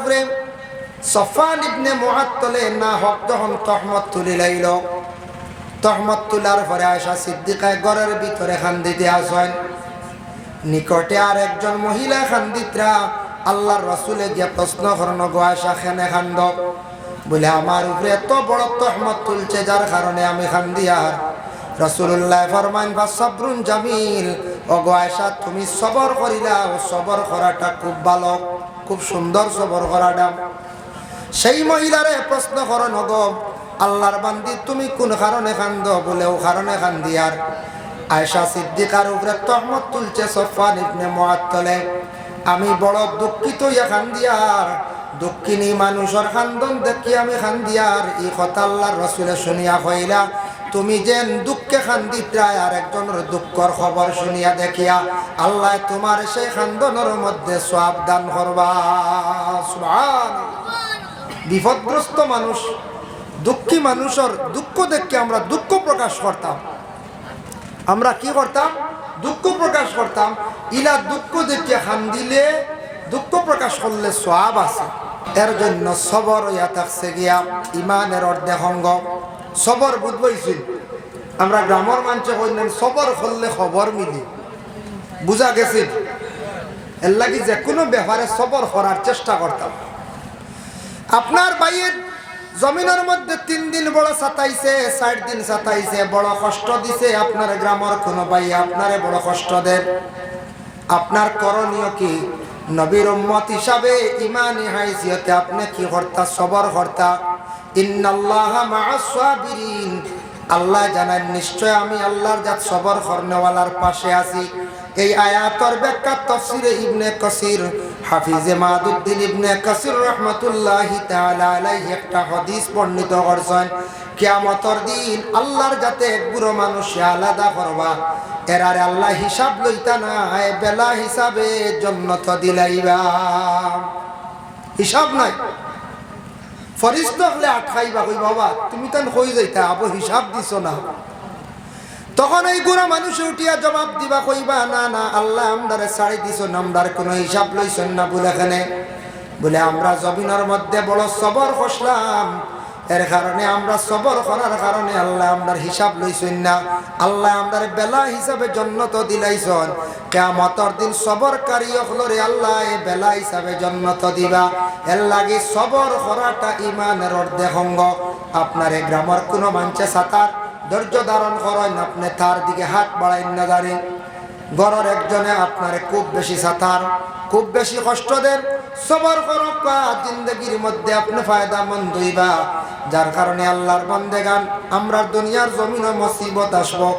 উপরে সফওয়ান ইবনে মুআত্তালে না হক যখন তহমত তুলি লাইল, তহমত তোলার পরে আয়েশা সিদ্দিকায় ঘরের ভিতরে খান্দিতে আসেন। নিকটে আর একজন মহিলা খান্দিতরা আল্লাহর রাসূলে গিয়ে প্রশ্ন করেন, গো আয়েশা কেন খান্দ? বলে আমার উপরে এত বড় তহমত তুলছে যার কারণে আমি খান্দি। আর রাসূলুল্লাহ ফরমান ফাসবরুন জামিল, ও গো আয়েশা তুমি সবর করিলা, ও সবর করাটা খুব ভালো, খুব সুন্দর সবর করাটা। সেই মহিলারে প্রশ্ন করেন, গো আল্লাহর বান্দি তুমি কোন কারণে কান্দ? বলে ও কারণে কান্দি। আর আয়েশা সিদ্দিকার উপরে তহমত তুলছে সফওয়ান ইবনে মুআত্তালে, আমি বড় দুঃখিত ইয়া কান্দি। আর দুঃখিনী মানুষের কান্দন দেখি আমি কান্দি। আর এই কথা আল্লাহর রাসূলে শুনিয়া কইলা, তুমি যেন দুঃখে কান্দিত্রা আর একজনের দুঃখর খবর শুনিয়া দেখিয়া আল্লাহ তোমার সেই কান্দনের মধ্যে সওয়াব দান করবা। সুবহানাল্লাহ। বিপদগ্রস্ত মানুষ, দুঃখী মানুষের দুঃখ দেখে আমরা দুঃখ প্রকাশ করতাম। আমরা কি করতাম? দুঃখ প্রকাশ করতাম। ইলা দুঃখ দেখে কান্দিলে, দুঃখ প্রকাশ করলে সওয়াব আছে। এর জন্য সবর ইয়া থাকছে গিয়া ইমানের অর্ধেক অঙ্গ। সবর বুঝবইছিল আমরা গ্রামের মানুষে কইলেন সবর করলে খবর মিলি, বুঝা গেছে। এর লাগি যে কোনো ব্যাপারে সবর করার চেষ্টা করতাম। আপনার ভাইয়ের জমিনের মধ্যে 3 দিন বড় ছাতাইছে, 60 দিন ছাতাইছে, বড় কষ্ট দিছে। আপনার গ্রামের কোনো ভাই আপনারে বড় কষ্ট দেন, আপনার করণীয় কি? নবীর উম্মত হিসাবে ইমানি হাইসিয়তে আপনি কি করতা? সবর করতা। ইন্নাল্লাহা মা'আস সাবিরিন, আল্লাহ জানেন নিশ্চয় আমি আল্লাহর জাত সবর করনেওয়ালার পাশে আছি। এই আয়াতের ব্যাখ্যা তাফসীরে ইবনে কাসির হাফিজে মাদুদ্দিন ইবনে কাসির রাহমাতুল্লাহি তাআলা আলাইহি একটা হাদিস বর্ণিত করেছেন, কিয়ামতের দিন আল্লাহর জাতে এক বুড়ো মানুষ আলাদা করবা, এরারে আল্লাহ হিসাব লইতা না, বেলা হিসাবে জান্নাত দিলাইবা। হিসাব নাই। ফরিস্তা হলে আটকাইবা, কই বাবা তুমি তো কই যাইতা, আবু হিসাব দিছো না। তখন এই গুণা মানুষ উঠিয়া জবাব দিবা, কইবা না না আল্লাহ আমদারে ছাড়ি দিছো না, আমদার কোনো হিসাব লইছেন না। বলে এখানে বলে আমরা জমিনের মধ্যে বড় সবর করলাম, এর কারণে আমরা সবর করার কারণে আল্লাহ আমদার হিসাব লইছেন না। আল্লাহ আমদার বেলা হিসাবে জান্নাত দিলাইছেন। কিয়ামতের দিন সবরকারী হলরে আল্লাহ এই বেলা হিসাবে জান্নাত দিবা। এর লাগি সবর করাটা ইমানের অর্ধেক অঙ্গ। আপনার এই গ্রামের কোনো মানুষে সাতার ধৈর্য ধারণ করেন, আপনি তার দিকে হাত বাড়াইন না দাঁড়িয়ে। ঘরের একজনে আপনারে খুব বেশি সাতার, খুব বেশি কষ্ট দেন, সবর করবা, জিন্দগির মধ্যে আপনি ফায়দামন্দ হইবা। যার কারণে আল্লাহর বান্দেগান আমরা দুনিয়ার জমিনে মুসিবত আসবো,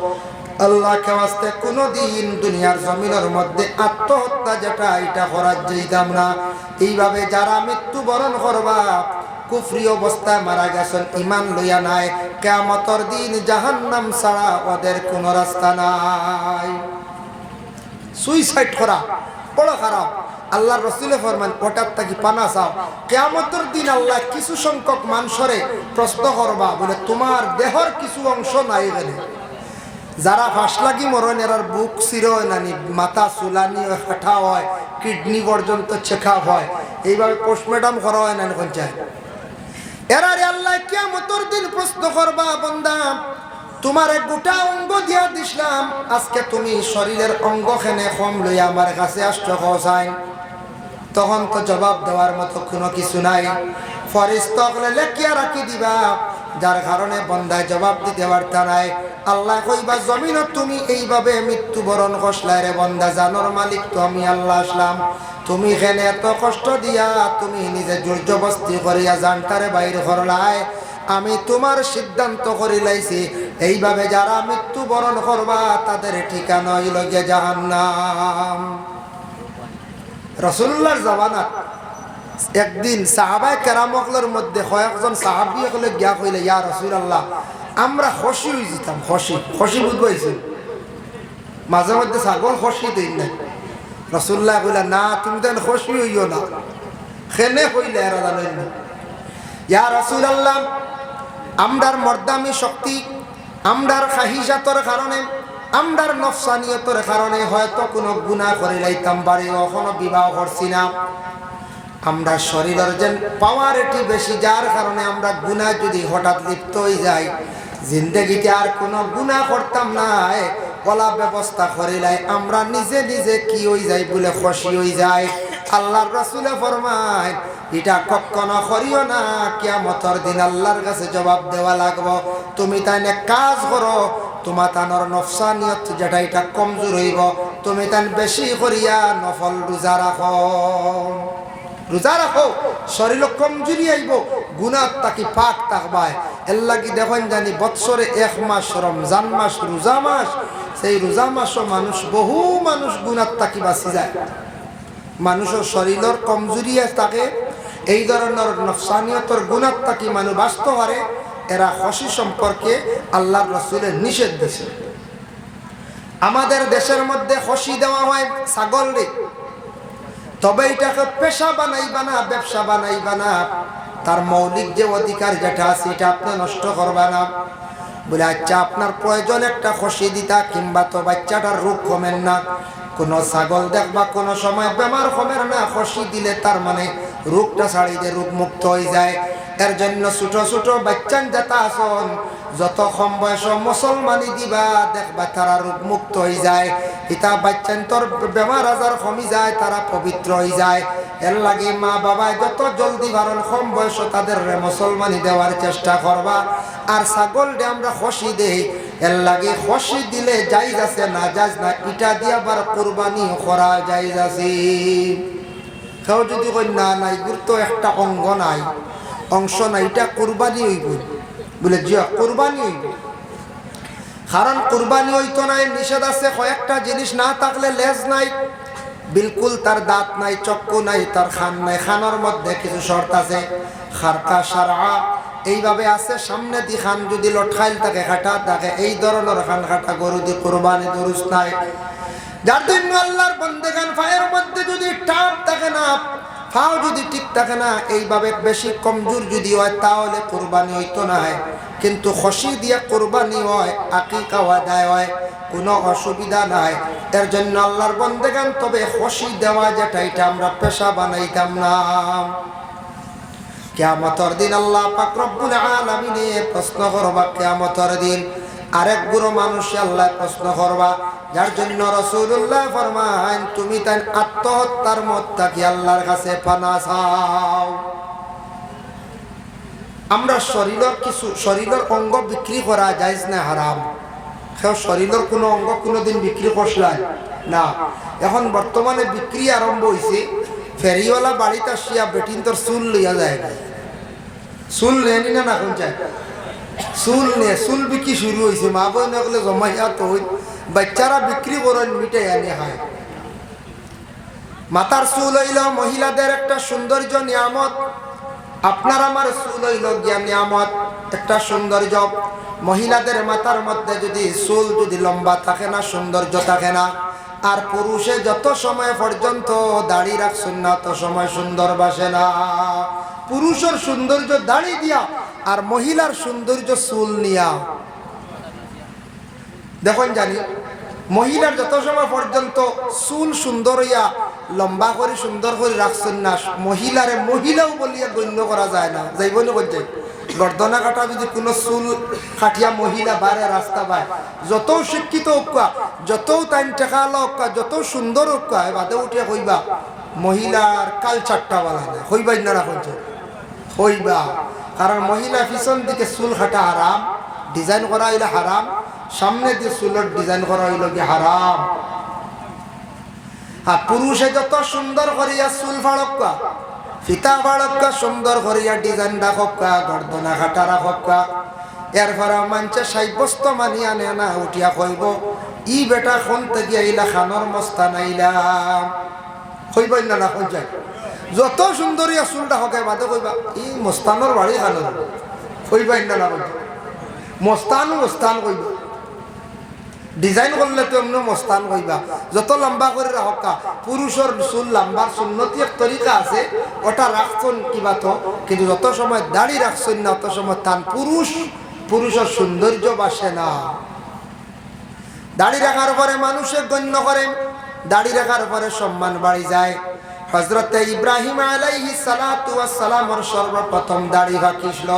আল্লাহকে ওয়াস্তে কোনোদিন দুনিয়ার জমিনের মধ্যে আত্মহত্যা যেটা এটা করার যাইতাম না। এইভাবে যারা মৃত্যুবরণ করবা, কুফরি অবস্থায় মারা গেছেন, ইমান লইয়া নাই, কিয়ামতের দিন জাহান্নাম ছাড়া ওদের কোনো রাস্তা নাই। সুইসাইড করা বড় খারাপ। আল্লাহর রাসূল ফরমান ওটার থাকি পানা চাও। কিয়ামতের দিন আল্লাহ কিছু সংখ্যক মানুষরে প্রশ্ন করবা, বলে তোমার দেহর কিছু অংশ নাই গেলে। যারা ফাঁস লাগি মরণ এরার বুক চিরয় নানি, মাথা চুলানি হাঁটা হয়, কিডনি পর্যন্ত চেকা হয়, এইভাবে পোস্টমর্টম করা হয় না কোন চায়। এরারে আল্লাহ কিয়ামতের দিন প্রশ্ন করবা, বান্দা তোমার এক গোটা অঙ্গ দিয়া দিছিলাম, আজকে তুমি শরীরের অঙ্গ খেনে কম লইয়া আমার কাছে আসছো কসাই। তখন তো জবাব দেওয়ার মতো কোনো কিছু নাই। ফরিস্তা হলে লেখিয়া রাখি দিবা, যার কারণে বন্দায় জবাব দিতে পারতা নাই। আল্লাহ কইবা জমিনে তুমি এইভাবে মৃত্যুবরণ করলাই রে বন্দা, জানোর মালিক তো আমি আল্লাহ আসলাম। তুমি এখানে এত কষ্ট দিয়া তুমি নিজে জোরজবস্তি করিয়া জানতারে বাইর করলাই, আমি তোমার সিদ্ধান্ত করি লাইছি এইভাবে যারা মৃত্যুবরণ করবা তাদের ঠিকানা হইল গিয়ে জাহান্নাম। রাসূলুল্লাহর জামানাত একদিন সাহাবায়ে কেরামকলের মধ্যে কয়েকজন সাহাবী হলে গিয়া কইলে, ইয়া রাসূলুল্লাহ আমরা খুশি হয়ে যেতাম। খুশি বুঝবাইছেন, মাঝে মধ্যে ছাগল খুশি দিন না। রাসূলুল্লাহ কইলা না তুমি তো খুশি হইও না, খেনে হইলে এরা জানেন না। ইয়া রাসূলুল্লাহ আমরার মর্দামি শক্তি, আমরার খাহিসাতর কারণে, আমরার নফসানিয়তের কারণে হয়তো কোনো গুনাহ করে লাইতাম বাড়ি, এখনো বিবাহ করছি না। আমরা শরীরের যে পাওয়ার এটি বেশি, যার কারণে আমরা গুনাহ যদি হঠাৎ লিপ্ত হয়ে যাই, জিন্দগিতে আর কোনো গুনাহ করতাম না, কলা ব্যবস্থা করিলাই আমরা নিজে নিজে কি হয়ে যাই বলে খুশি হয়ে যায়। আল্লাহর রাসূলে ফরমায় এটা কখনো করিও না, কিয়ামতের দিন আল্লাহর কাছে জবাব দেওয়া লাগবে। তুমি তাই না কাজ করো, তোমার তানোর নফসানিয়ত যেটা এটা কমজোর হইব, তুমি তাই বেশি করিয়া নফল রোজা রাখো। রোজা রাখো, শরীর কমজোরি আইব, গুনাহ তাকি পাক থাকবায়। এর লাগি দেখেন জানি বৎসরে 1 মাস রমজান মাস, রোজা মাস, সেই রোজা মাসও বহু মানুষ গুনাহ তাকি বাঁচি যায়। মানুষের শরীরের কমজোরি থাকে, এই ধরনের নফসানিয়তর গুনাহ তাকি মানুষ বাঁচতে পারে। এরা খুশি সম্পর্কে আল্লাহর রাসূলের নিষেধ দিয়েছে। আমাদের দেশের মধ্যে খুশি দেওয়া হয় ছাগল রে, তবে এটাকে পেশা বানাইবা না, ব্যবসা বানাইবা না। তার মৌলিক যে অধিকার যেটা আছে এটা আপনি নষ্ট করবা না। বলে আচ্ছা আপনার প্রয়োজন একটা খুশি দিতা, কিংবা তো বাচ্চাটার রোগ কমেন না। কোনো ছাগল দেখবা কোনো সময় বেমার কমের না, খুশি দিলে তার মানে রোগটা ছাড়ি দিয়ে রোগ মুক্ত হয়ে যায়। এর জন্য ছোট ছোট বাচ্চান যেটা আসন, যত কম বয়স মুসলমানি দিবা, দেখবা তারা রোগ মুক্ত হয়ে যায়। ইতা বাচ্চান তোর বেমার আজার কমি যায়, তারা পবিত্র হয়ে যায়। এর লাগে মা বাবা যত জলদি পারেন কম বয়স তাদের মুসলমানি দেওয়ার চেষ্টা করবা। আর ছাগল দিয়ে আমরা খুশি দেই, এর লাগে খুশি দিলে যাইজ আছে না যাইজ না, এটা দিয়ে আবার কুরবানি করা যাইজ আছে। কেউ যদি কই না নাই গুরুত্ব একটা অঙ্গ নাই, অংশ নাই, এটা কুরবানি হইব, বলে জি কুরবানি হইব। কারণ কুরবানি হইতো নাই নিষেধ আছে, কয়েকটা জিনিস না থাকলে লেজ নাই, বিলকুল তার দাঁত নাই, চক্ষু নাই, তার খান নাই, খানোর মধ্যে কিছু শর্ত আছে, খারকা সারা এইভাবে আছে। সামনে দি খান যদি লটখাইল থাকে, খাটা থাকে, এই ধরনের খান খাটা গরু দি কুরবানি দুরুস্ত নাই। যার জন্য আল্লাহর বন্দেগান পায়ের মধ্যে যদি টাপ থাকে না, ফাও যদি ঠিক থাকে না, এইভাবে বেশি কমজোর যদি হয় তাহলে কুরবানি হইতো না। কিন্তু খুশি দিয়ে কুরবানি হয়, আকিকা আদায় হয়, কোনো অসুবিধা নাই। এর জন্য আল্লাহর বন্দেগান তবে খুশি দেওয়া যেটা এটা আমরা পেশা বানাইতাম না। কিয়ামতের দিন আল্লাহ পাক রব্বুল আলামিন প্রশ্ন করবা কিয়ামতের দিন, আরেক গুরু মানুষ আল্লাহ প্রশ্ন করবা। যার জন্য রাসূলুল্লাহ ফরমান তুমি তাই আত্মহত্যার মত থাকি আল্লাহর কাছে পানা চাও। আমরা শরীরের কিছু শরীরের অঙ্গ বিক্রি করা জায়েজ না হারাম? কেউ শরীরের কোনো অঙ্গ কোনোদিন বিক্রি করছিলেন না। এখন বর্তমানে বিক্রি আরম্ভ হয়েছে। ফেরিওয়ালা বাড়িতে আসিয়া বেটিন তোর চুল লইয়া যায়, চুল নেনি না এখন চাই চুল নিয়ে চুল বিক্রি শুরু হয়েছে। মা বোন এগুলো জমাইয়া তো বাচ্চারা বিক্রি করেন, মিটাই আনি খায়। মাথার চুল হইল মহিলাদের একটা সৌন্দর্য নিয়ামত। আপনার আমার চুল হইল গিয়া নিয়ামত, একটা সৌন্দর্য। মহিলাদের মাথার মধ্যে যদি চুল যদি লম্বা থাকে না, সৌন্দর্য থাকে না। আর পুরুষে যত সময় পর্যন্ত দাড়ি রাখছেন না, তত সময় সুন্দর বাসে না। পুরুষের সৌন্দর্য দাড়ি দিয়া, আর মহিলার সৌন্দর্য চুল নিয়া। দেখুন জানি মহিলার যত সময় পর্যন্ত চুল সুন্দর হইয়া লম্বা করে সুন্দর করে রাখছেন না, মহিলারে মহিলাও বলিয়া গণ্য করা যায় না। যাইব না করছে গর্দনা কাটা যদি কোনো চুল কাটিয়া মহিলা বারে রাস্তা পায়, যত শিক্ষিত হোকা, যত টাইম টেকা হোকা, যত সুন্দর হোকা, বাদে উঠিয়া কইবা মহিলার কালচারটা বলা যায়। হইবাই না রাখছে হইবা, কারণ মহিলা পিছন দিকে চুল কাটা হারাম, ডিজাইন করা হইলে হারাম, সামনে দিয়ে চুলের ডিজাইন করা হইল কি হারাম। আর পুরুষে যত সুন্দর করিয়া চুল ফাড়কা, ফিতা ফাড়কা, সুন্দর করিয়া ডিজাইন রাখকা, গর্দনা কাটা রাখকা, এরপরে মানুষে সাব্যস্ত মানি আনে না, উঠিয়া কইব ই বেটা কোন থেকে আইলা, খানোর মস্তান আইলাম। হইবাই না না হয়ে যায়। যত সুন্দরিয়া চুলটা হকে বাদে কইবা ই মস্তানোর বাড়ি খানোর। হইবাই না না মস্তান মস্তান কইবা, ডিজাইন করলে তো এমনি মস্তান কইবা। যত লম্বা করে রাখা, পুরুষের চুল লম্বার সুন্নতি এক তরিকা আছে, ওটা রাখছেন কিবা তো, কিন্তু যত সময় দাড়ি রাখছেন না, অত সময় তান পুরুষের সৌন্দর্য বাসে না। দাড়ি রাখার পরে মানুষের গণ্য করে, দাড়ি রাখার পরে সম্মান বাড়ি যায়। হযরতে ইব্রাহিম আলাইহিস সালাতু ওয়াস সালামের সর্বপ্রথম দাড়ি ভাকিছিল।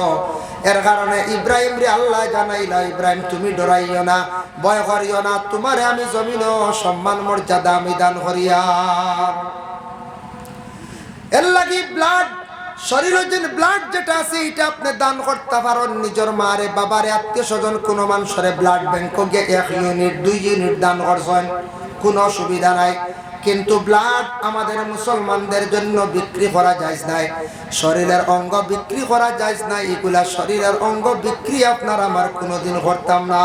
এর কারণে ইব্রাহিম রে আল্লাহ জানাইলা, ইব্রাহিম তুমি ডরাইও না, ভয় করিও না, তোমারে আমি জমিন ও সম্মান মর্যাদা আমি দান করিয়াম। এর লাগি ব্লাড শরীরের যে ব্লাড যেটা আছে এটা আপনি দান করতে পারেন। নিজের মারে বাবারে আত্মীয় স্বজন কোনো মানুষের ব্লাড ব্যাংক গিয়ে 1 ইউনিট 2 ইউনিট দান করছেন, কোনো অসুবিধা নাই। কিন্তু ব্লাড আমাদের মুসলমানদের জন্য বিক্রি করা যায়জ নাই, শরীরের অঙ্গ বিক্রি করা যায়জ নাই। এগুলা শরীরের অঙ্গ বিক্রি আপনার আমার কোনোদিন করতাম না।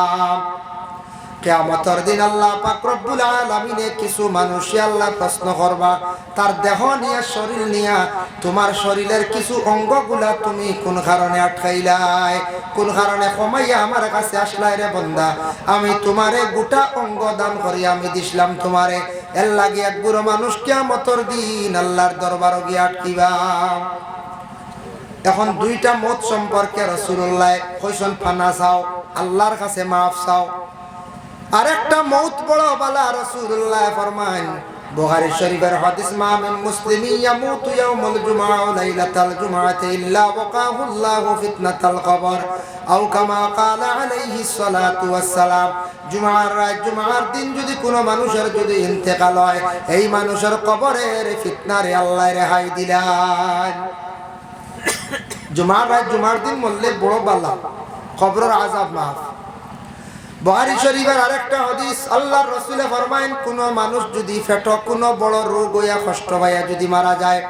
কিয়ামতের দিন আল্লাহ পাক রব্বুল আলামিনে কিছু মানুষ আল্লাহ প্রশ্ন করবা, তার দেহ নিয়ে শরীর নিয়ে, তোমার শরীরের কিছু অঙ্গগুলা তুমি কোন কারণে আটকাইলাই, কোন কারণে কমাইয়া আমার কাছে আসলাই রে বান্দা, আমি তোমারে গোটা অঙ্গ দান করি আমি দিছিলাম তোমারে। এর লাগি এক বুড়ো মানুষ কিয়ামতের দিন আল্লাহর দরবারে গিয়ে আটকিবা। এখন দুইটা মত সম্পর্কে রাসূলুল্লাহ কইছেন, ফানা চাও, আল্লাহর কাছে মাফ চাও। আরেকটা মউত বড় বালা, রাসূলুল্লাহ ফরমান বুখারী শরীফের হাদিস, মা মিন মুসলিমিন ইয়ামুতু ইয়াউমুল জুমআ ওয়া লাইলাতাল জুমআতি ইল্লা ওয়াকাহুল্লাহু ফিতনাতাল কবর আও কামা ক্বালা আলাইহিস সালাতু ওয়াস সালাম। জুমআর রাত, জুমআর দিন যদি কোনো মানুষের যদি ইন্তেকাল হয়, এই মানুষের কবরের ফিতনারে আল্লাহ রেহাই দিলেন। জুমআর রাত, জুমআর দিন মরলে বড় বালা, কবরের আযাব মাফ। বুখারী শরীফের আরেকটা হাদিস, আল্লাহর রাসূল ফরমায়েন, কোন মানুষ যদি পেট কোনো বড় রোগ হইয়া কষ্ট পাইয়া যদি মারা যায়,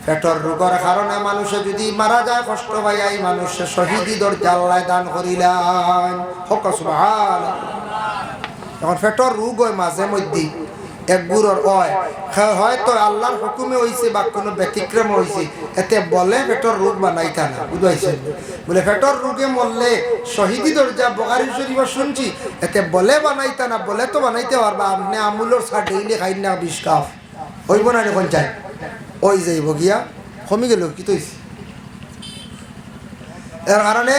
পেটের রোগের কারণে মানুষে যদি মারা যায় কষ্ট পাইয়া, এই মানুষের শহীদি দরজা আল্লাহ দান করিলেন। হোক সুবহানাল্লাহ। এখন পেটের রোগ হয় মাঝে মধ্যে এক গুরুর হয়তো আল্লাহর হুকুমে হইছে বা কোনো ব্যতিক্রম হইছে, এতে বলে পেটের রোগ বানাইতা না, বুঝাইছে বলে পেটের রোগে মরলে শহীদি দরজা বুখারী শরীফে শুনছি, এতে বলে বানাইতা না, বলে তো বানাইতে পারবা। আপনি আমুলের চা ডেইলি খাই না 20 কাপ হইব না, এখন চাই ওই যাইব গিয়া কমে গেল কি তৈছে। এর কারণে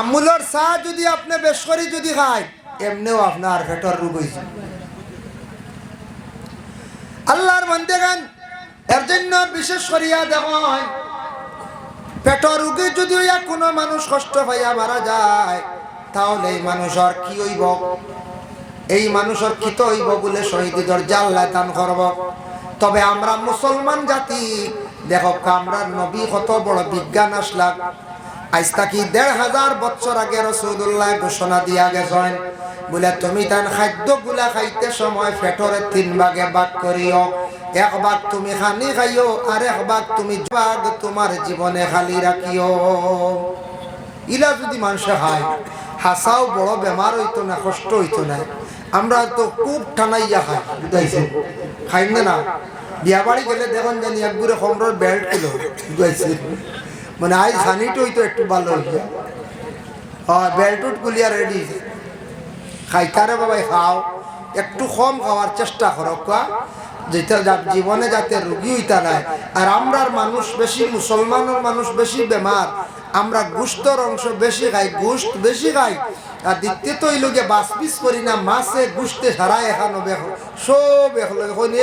আমুলের চা যদি আপনি বেশ করে যদি খায়, এমনিও আপনার পেটের রোগ হয়েছে। আল্লাহর বান্দাগণ, এর জন্য বিশেষ করিয়া দেখুন, পেটের রোগে যদি কোনো মানুষ কষ্ট পাইয়া মারা যায়, তাহলে এই মানুষের কি হইব, এই মানুষের কি তো হইব বলে শহীদ দরজা আল্লাহ দান করব। তবে আমরা মুসলমান জাতি দেখো, আমরা নবী কত বড় বিজ্ঞান আসলাম। আজ থাকি ১৫০০ বছর আগে রাসূলুল্লাহ ঘোষণা দিয়া গেছেন, বলে তুমি তান খাদ্যগুলা খাইতে সময় পেটের 3 ভাগে ভাগ করিও। 1 ভাগ তুমি খানি খাইও, আর 1 ভাগ তুমি ভাগ তোমার জীবনে খালি রাখিও। ইলা যদি মানুষ খায়, হাসাও বড় বেমার হইতো না, কষ্ট হইতো না। আমরা তো খুব ঠানাইয়া খাই, বুঝাইছে খাই না। বিয়া বাড়ি গেলে দেখুন জানি একগুড়ে খমর বেল্ট কিলো, বুঝাইছে মানে আজ খানিটা হইতো একটু ভালো হইতো। হ্যাঁ, বেল্টুট গুলিয়া রেডি খাইতারে বাবাই খাও, একটু কম খাওয়ার চেষ্টা করো, যেটা জীবনে যাতে রোগী হইতা নাই। আর আমরার মানুষ বেশি, মুসলমানের মানুষ বেশি বেমার, আমরা গোশতের অংশ বেশি খাই, গোশত বেশি খাই। আর দ্বিতীয়ত হইল গিয়ে বাস পিস করি না, মাছে গোশতে সারা এখানো সব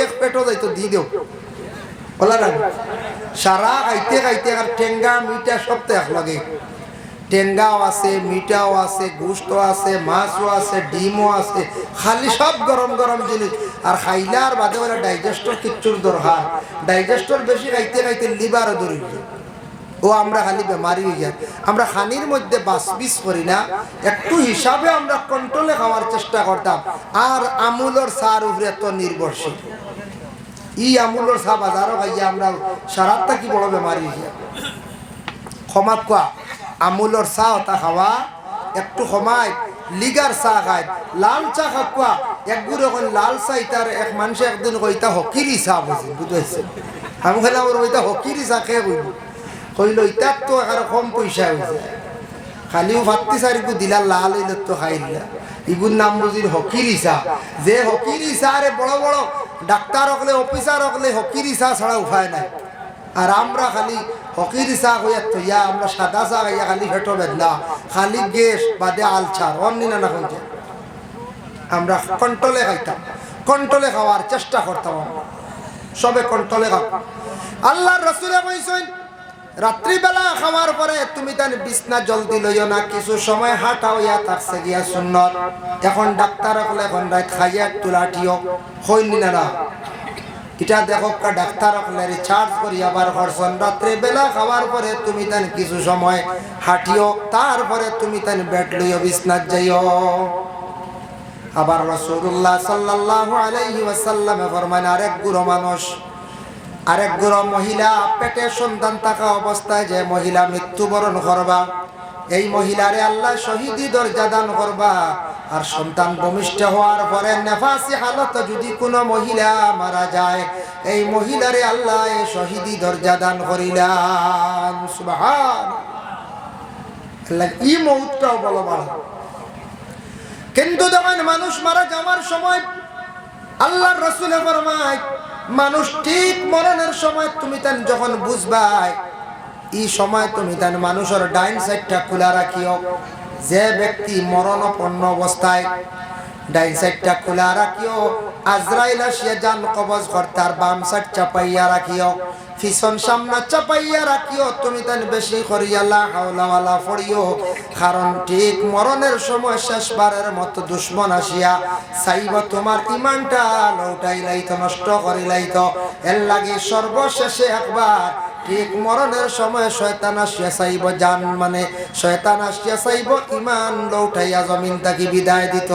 এক পেটও যাইতো দি দেও বলা না, সারা খাইতে খাইতে। আর টেঙ্গা মিঠা সব তো এক লাগে, টেঙ্গাও আছে, মিঠাও আছে, গোশত আছে, মাছও আছে, ডিমও আছে, খালি সব গরম গরম জিনিস। আর খাইলে আর বাদে বলে ডাইজেস্টর কিচ্ছুর দরকার, ডাইজেস্টর বেশি খাইতে খাইতে লিভারও দরিদ্র। ও আমরা খালি বেমারি হয়ে যায়। আমরা খানির মধ্যে বাসবিস করি না, একটু হিসাবে আমরা কন্ট্রোলে খাওয়ার চেষ্টা করতাম। আর আমুলের চার উপরে তো নির্ভরশীল, ই আমুলের চা বাজারও খাইয়া আমরা সারাটা কি বড় বেমারি হয়ে যায়। ক্ষমা কোয়া, আমুলের চা ওটা খাওয়া একটু কমায়, লিগার চা খায়, লাল চা খাওয়া একগুড়ে এখন লাল চা। ইতার এক মানুষে একদিন কইতা হকিরি চা বুঝি, বুঝাইছে আমি খেলাম ওইটা হকিরি চা খেয়ে বইব, কইল ইতার তো আর কম পয়সা হয়েছে, খালিও ভাতটি চারিকু দিলা লাল হইলে তো খাইলা। ইগুর নাম বুঝির হকিরি চা। যে হকিরি চা রে বড় বড় ডাক্তার হকলে, অফিসার হকলে হকিরি চা ছাড়া উপায় নাই। আর আমরা খালি হকিরি চা হইয়া থইয়া আমরা সাদা চা খাইয়া খালি পেটো বেদনা, খালি গ্যাস বাদে আলছার অন্য না শুনছে। আমরা কন্ট্রোলে খাইতাম, কন্ট্রোলে খাওয়ার চেষ্টা করতাম। সবে কন্ট্রোলে রাখ। আল্লাহর রাসূল কইছেন রাত্রিবেলা খাওয়ার পরে তুমি তার বিছনা জলদি লইও না, কিছু সময় হাঁটাও, ইয়া থাকছে গিয়া সুন্নত। এখন ডাক্তার হলে এখন রাত খাইয়া তুলাটিও হইনি না এটা দেখো ডাক্তার হলে রিচার্জ করি আবার করছেন রাত্রিবেলা খাওয়ার পরে তুমি তার কিছু সময় হাঁটিও, তারপরে তুমি তার বেড লইও বিছনাত যাইও। আবার রাসূলুল্লাহ সাল্লাল্লাহু আলাইহি ওয়াসাল্লাম ফরমান আরেক গুরু মহিলা পেটে সন্তান থাকা অবস্থায় যে মহিলা মৃত্যুবরণ করবা, এই মহিলারে আল্লাহ শহীদি দরজা দান করবা। আর সন্তান ভূমিষ্ঠ হওয়ার পরে নেফাসি হালত যদি কোনো মহিলা মারা যায়, এই মহিলারে আল্লাহ এই শহীদি দরজা দান করিলাম। সুবহানাল্লাহ, এই মৌতটাও বলো বড়। কিন্তু যখন মানুষ মারা যাওয়ার সময় আল্লাহর রাসূল ফরমায় মানুষ ঠিক মরণের সময় তুমি তান যখন বুঝবাই, এই সময় তুমি তান মানুষের ডাইন সাইডটা খোলা রাখিও। যে ব্যক্তি মরণাপন্ন অবস্থায় ডাইন সাইডটা খোলা রাখিও, আজরাইল আসিয়া জান কবজ করতার বাম সাইড চাপাইয়া রাখিও, পিছন সামনে চাপাইয়া রাখিও। তুমি তান বেশি করিয়া লা হাওলা ওয়ালা পড়িও, কারণ ঠিক মরণের সময় শেষবারের মতো দুশ্মন আসিয়া চাইব তোমার ইমানটা লউটাই লাইতো, নষ্ট করি লাইতো। এর লাগে সর্বশেষে একবার ঠিক মরণের সময় শয়তান আসিয়া চাইব জান, মানে শয়তান আসিয়া চাইব ইমান লউটাইয়া জমিন তাকে বিদায় দিত।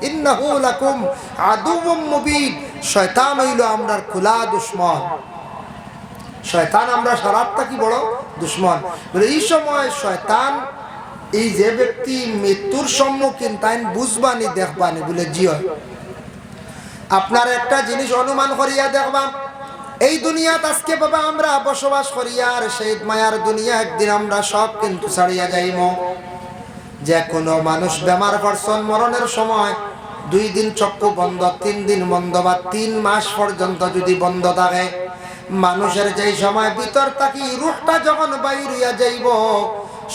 ইন্নাহু লাকুম আদুউম মুবিন, শয়তান হইল আমরার খোলা দুশ্মন। শয়তান আমরা সারাতটা কি বড় দুশ্মন। এই সময় শয়তান এই যে ব্যক্তি মৃত্যুর সম্মুখীন তাই বুঝবানি দেখবানি বলে জিও। আপনার একটা জিনিস অনুমান করিয়া দেখবা, এই দুনিয়াত আজকে বাবা আমরা বসবাস করিয়া আর সেই মায়ার দুনিয়া একদিন আমরা সব কিন্তু ছাড়িয়া যাইব। যে কোনো মানুষ বেমার পড়ছন মরণের সময় 2 দিন চক্ষু বন্ধ, 3 দিন বন্ধ বা 3 মাস পর্যন্ত যদি বন্ধ থাকে, মানুষের যেই সময় ভিতর থাকি রূহটা যখন বাইর হইয়া যাইব,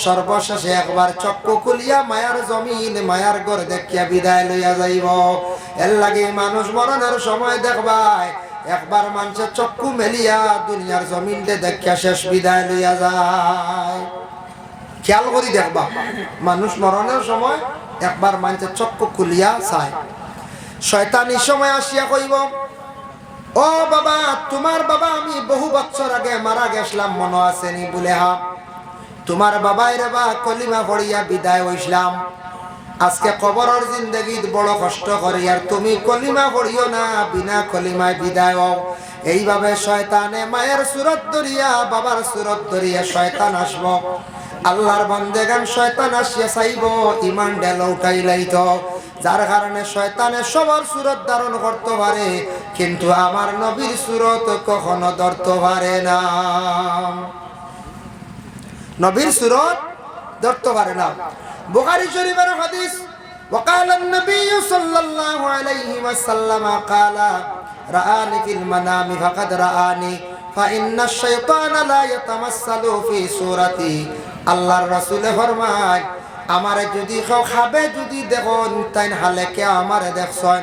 সর্বশেষে একবার চক্ষু খুলিয়া মায়ার জমিন মায়ার ঘর দেখিয়া বিদায় লইয়া যাইব। এর লাগে মানুষ মরণের সময় দেখবাই একবার মানুষের চক্ষু মেলিয়া দুনিয়ার জমিনতে দেখিয়া শেষ বিদায় লইয়া যায়। খেয়াল করি দেখবা মানুষ মরণের সময় একবার মানুষের চক্ষু খুলিয়া চায়। শয়তান এই সময় আসিয়া কইব, ও বাবা তোমার বাবা আমি বহু বছর আগে মারা গেছিলাম মনে আসেনি বলে, হা তোমার বাবাই রে বা কলিমা পড়িয়া বিদায় হইছিলাম, আজকে কবরের জিন্দগি বড় কষ্ট করি আর তুমি কলিমা পড়িও না, বিনা কলিমায় বিদায় হও। এইভাবে শয়তানে মায়ের সুরত ধরিয়া বাবার সুরত ধরিয়া শয়তান আসব। আল্লাহর বান্দেগান শয়তান আসিয়া চাইব ইমান ডেল উঠাই লাইত, যার কারণে শয়তানে সবার সুরত ধারণ করতে পারে, কিন্তু আমার নবীর সুরত কখনো ধরতে পারে না। নবীর সুরত ধরতে পারে না। বুখারী শরীফের হাদিস, وقال النبي صلى الله عليه وسلم قال رآني في المنام فقد رآني فإن الشيطان لا يتمثل في صورتي। আল্লাহর রাসূল ফরমায় আমারে যদি কেউ খাবে যদি দেখুন তাই হালেকে আমারে দেখছেন,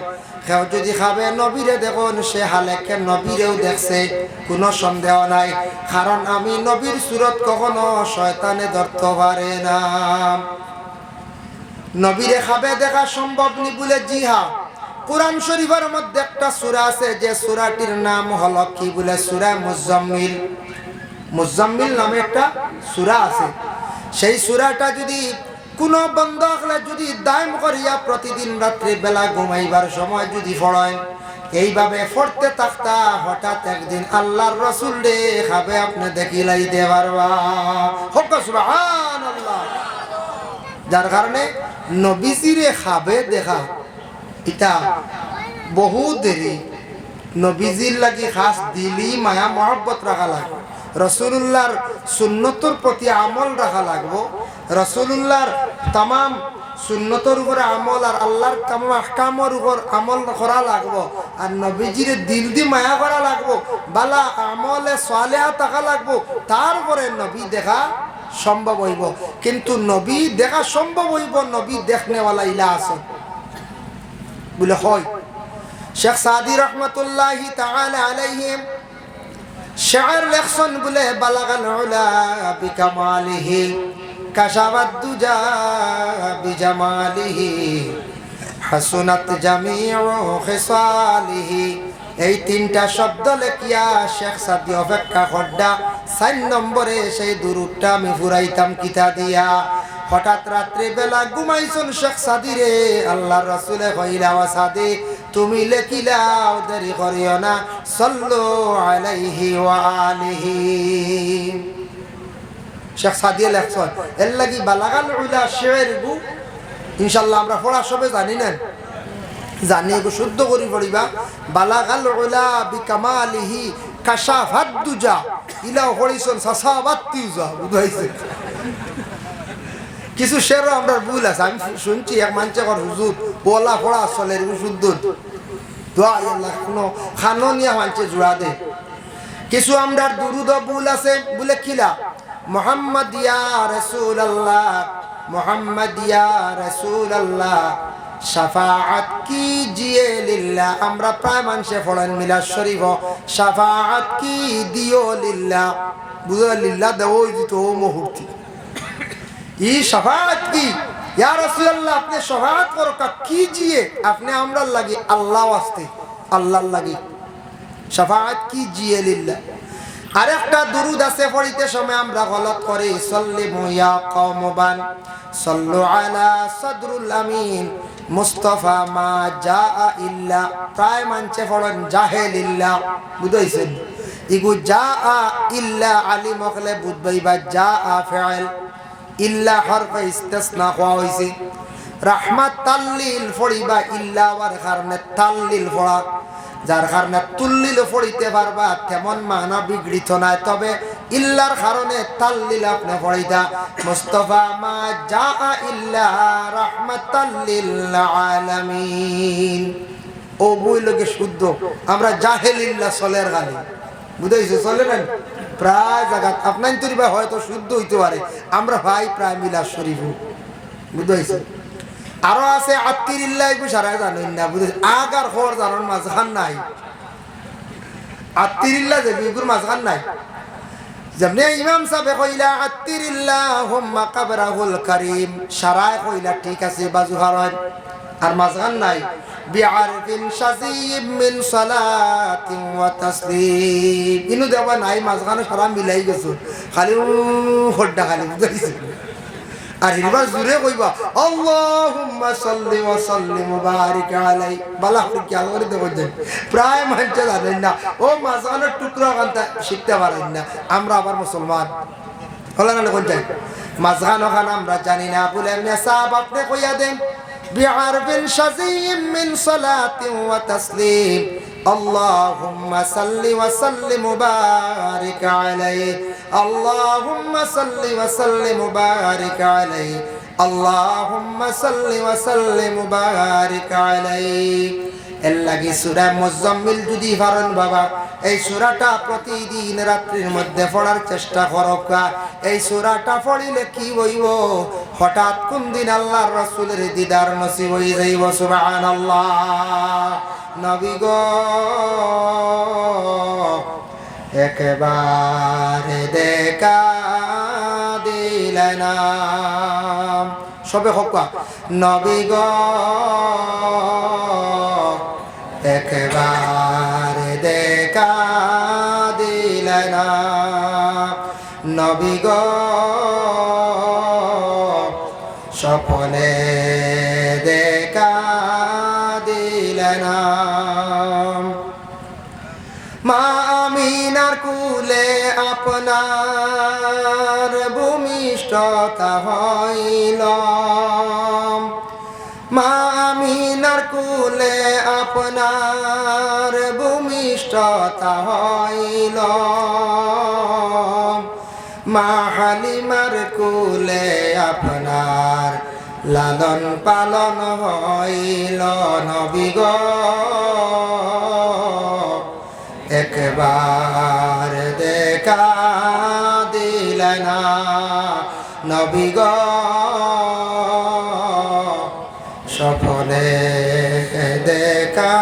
কেউ যদি খাবে নবীরে দেখুন সে হালেকে নবীরেও দেখছে, কোনো সন্দেহ নাই। কারণ আমি নবীর সুরত কখনো শয়তানে ধরতে পারে না। নবীরে খাবে দেখা সম্ভব নি বলে জি হ্যাঁ, কুরআন শরীফের মধ্যে একটা সূরা আছে যে সূরাটির নাম হলো কি বলে সূরা মুজাম্মিল। মুজাম্মিল নামে একটা সূরা আছে। সেই সূরাটা যদি কোন বন্ধ হলে যদি দায়ম করিয়া প্রতিদিন রাত্রি বেলা ঘুমাইবার সময় যদি পড়েন, এইভাবে পড়তে থাকতা হঠাৎ একদিন আল্লাহর রাসূল রে খাবে আপনি দেখিলাইতে পারবা। হোক সুবহানাল্লাহ। যার কারণে নবীজিরে খাবে দেখা এটা বহু দেরি। নবীজির লাগি খাস দিলি মায়া মহব্বত রাখা লাগবে, রাসূলুল্লাহর সুন্নতর প্রতি আমল রাখা লাগবো, রাসূলুল্লাহর তামাম সুন্নতর উপরে আমল আর আল্লাহর তামাম আহকামের উপর আমল করা লাগবো, আর নবীজির দিল দি মায়া করা লাগবো, বালা আমলে সালেহা থাকা লাগবো, তারপরে নবী দেখা সম্ভব হইব। কিন্তু নবী দেখা সম্ভব হইব নবী দেখনেওয়ালা ইলা আছে বলে হয়। শেখ সাদি রহমতুল্লাহি তাআলা আলাইহিম শায়ের লেখছেন বলে বালাগাল উলা বিকামালিহি কাশাবাদ দুজা বিজামালিহি হাসুনাত জামিউ খিসালিহি। এই তিনটা শব্দ লেখিয়া শেখ সাদি অপেক্ষা খড্ডা 4 নম্বরে সেই দুরুদটা আমি ফুরাইতাম কিতা দিয়া। হঠাৎ রাত্রি বেলা ঘুমাইছুন শেখ সাদি রে, আল্লাহর রাসূলে কইলা ওয়া সাদি তুমি লেখিলাও দেরি করিও না, সাল্লু আলাইহি ওয়া আলিহি। শেখ সাদি লেখছেন এর লাগি বালাগাল উলা শের গু ইনশাআল্লাহ আমরা পড়া সবে জানি না, জানি গো শুদ্ধ করি পড়িবা। বালাগাল উলা বিকামালিহি কাশাফাদ দুজা ইলা হরিসন সাসাবাত তিউজা। বুঝাইছে কিছু শের আমরা ভুল আছে, আমি শুনছি এক মানছে কর হুজুর বলা পড়া আসলে শুদ্ধ দোয়া আল্লাহ কোনো খানোনিয়া মানছে জোড়া দে। কিছু আমরা দুরুদ ভুল আছে বলে কিলা মুহাম্মদ ইয়া রাসূলুল্লাহ, মুহাম্মদ ইয়া রাসূলুল্লাহ শাফাআত কিজিয়ে লিল্লাহ। আমরা প্রায় মানুষে পড়েন মিলাদ শরীফ শাফাআত কি দিও লিল্লাহ, বুঝা লিল্লাহ দেও দিত ও মুহূর্তে ই শাফাআত কি ইয়া রাসূলুল্লাহ আপনি শাফাআত করো কা কিজিয়ে, আপনি আমরা লাগি আল্লাহ ওয়াস্তে আল্লাহর লাগি শাফাআত কিজিয়ে লিল্লাহ। আরেকটা দুরুদ আছে পড়িতে সময় আমরা গলত করি সাল্লিমু ইয়া কওমবান সাল্লু আলা সাদরুল আমিন মুস্তাফা মা জাআ ইল্লা। প্রায় মানছে পড়েন জাহেলিল্লাহ। বুঝাইছেন ইগু জাআ ইল্লা আলী মখলে বুঝবাইবা জাআ ফাইল ইল্লা হরফ ইস্তিসনা হওয়া হইছে। রাহমাত তাল্লিল পড়িবা ইল্লা ওয়ার কারণে তাল্লিল পড়া, যার কারণে তুল্লিল পড়িতে পারবা তেমন মানা বিগড়িত নাই, তবে ইল্লার কারণে তাল্লিল আপনি পড়িতা। মুস্তাফা মা জাআ ইল্লা রাহমাতাল লিল আলামিন। ও বইলকে শুদ্ধ আমরা জাহেলিল্লাহ সলের গালি। বুঝাইছো চলে না প্রায় জায়গা আপনার তরিবা হয়তো শুদ্ধ হইতে পারে, আমরা ভাই প্রায় মিলাদ শরীফ। বুঝাইছে আরো আছে আত্তিরিল্লাহ সারা জানেন না, বুঝেছি আগার খবর জানার মাঝখান নাই। আত্তিরিল্লাহ যে বিগুর মাঝখান নাই, যেমনি ইমাম সাহেব কইলা আত্তিরিল্লাহুম্মা কাবরাহুল কারীম সারায় কইলা ঠিক আছে বাজু হারায়, আর মাঝখান নাই বিআরফিন শাযীব মিন সালাতিন ওয়া তাসলিম ইনু দেবা নাই, মাঝখানে সারা মিলাই গেছে খালি হড্ডা খালি। বুঝাইছে আর এবার জুড়ে কইবা আল্লাহুম্মা সাল্লি ওয়া সাল্লিম ওয়া বারিক আলাই। বালা কি আল্লাহর দেব দেন প্রায় মানতে জানেন না, ও মাঝখানের টুকরা কান্তা শিখতে পারেন না। আমরা আবার মুসলমান হলেন না কোন যাই মাঝখান ওখান আমরা জানি না বলে এমনি সাহাব আপনি কইয়া দেন বিআরফিন শাযীম মিন সালাতিন ওয়া তাসলিম আল্লাহুম্মা সাল্লি ওয়া সাল্লিম ওয়া বারিক আলাইহি আল্লাহুম্মা সাল্লি ওয়া সাল্লিম ওয়া বারিক আলাইহি আল্লাহুম্মা সাল্লি ওয়া সাল্লিম ওয়া বারিক আলাইহি। এর লাগি সূরা মুজাম্মিল যদি পারেন বাবা এই সূরাটা প্রতিদিন রাত্রির মধ্যে পড়ার চেষ্টা করবা। এই সূরাটা পড়িলে কি হইব, হঠাৎ কোন দিন আল্লাহর রাসূলের দিদার নসিব হয়ে যাইব। সুবহানাল্লাহ। নবী গো একবার দেখা দিলেন, সবে হকা নবী গো একবার দেখা দিলেন, নবী গো স্বপ্নে দেখা দিলেন। মা আমিনার কুলে আপনার ভূমিষ্ঠতা হইল, মা আমিনার কুলে আপনার ভূমিষ্ঠতা হইল, মা হালিমার কুলে আপনার লালন পালন হইল। নবী গো একবার দেখা দিলেন, নবী গো স্বপ্নে দেখা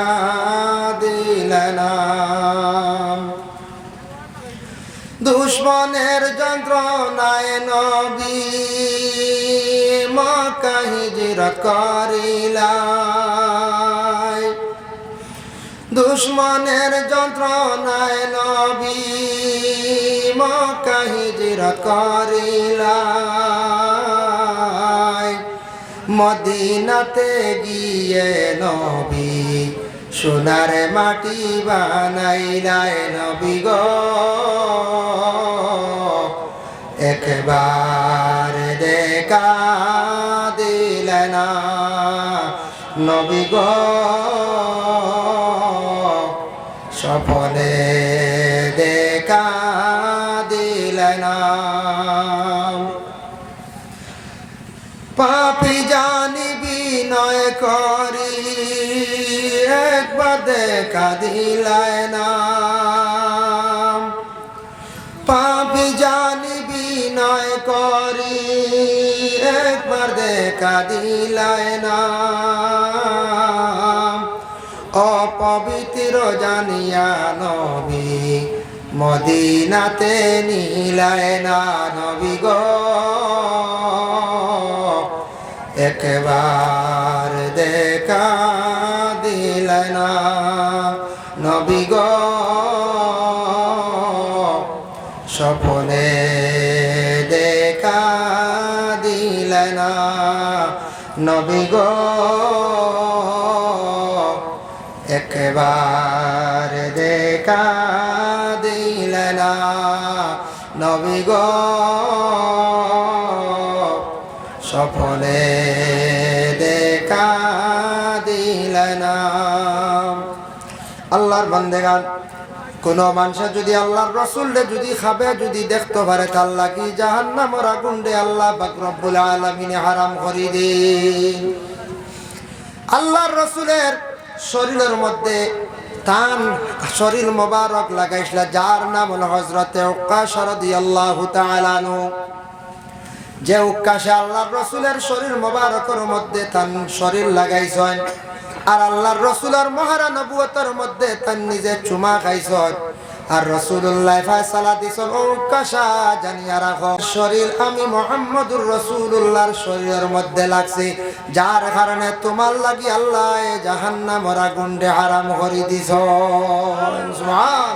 দুশ্মনের যন্ত্রণায় নবী মক্কা হিজরত করিলাই, দুশ্মনের যন্ত্রণায় নবী মক্কা হিজরত করিলাই, মদিনাতে গিয়ে নবী সোনার মাটি বানাইলাই নবী গো, একবার দেখা দিলে না নবী গো, স্বপ্নে দেখা দিলে না। পাপী জানি বিনয় করি একবার দেখা দিলায় না, পাপী জানি বিনয় করি একবার দেখা দিলায় না, অপবিত্র জানিয়া নবী মদিনাতে নিলায় না নবী গো, একবার দেখা দিলে না নবী গো, স্বপ্নে দেখা দিলে না নবী গো, একবার দেখা দিলে না নবী গো, স্বপ্নে দেখা দিলে না। আল্লাহর বান্দেগান, কোন মানুষ যদি আল্লাহর রাসূলকে যদি খাবে যদি দেখতে পারে আল্লাহ কি জাহান্নামের আগুন দে আল্লাহ পাক রব্বুল আলামিন হারাম করে দেন। আল্লাহর রাসূলের শরীরের মধ্যে তান শরীর মোবারক লাগাইছিল যার নাম হলো হযরতে উক্কাশা রাদিয়াল্লাহু তাআলা আনহু, যে উক্কাশা আল্লাহর রাসূলের শরীর মোবারকের মধ্যে তান শরীর লাগাইছেন আর আল্লাহর রাসূলের মহারা নবুয়তের মধ্যে তান নিজে চুমা খাইছেন আর রাসূলুল্লাহ ফয়সালা দিছেন উক্কাশা জানিয়া রাখো শরীর আমি মুহাম্মদুর রাসূলুল্লাহর শরীরের মধ্যে লাগছে, যার কারণে তোমার লাগি আল্লাহ জাহান্নামের আগুন হারাম করে দিছেন। সুবহান।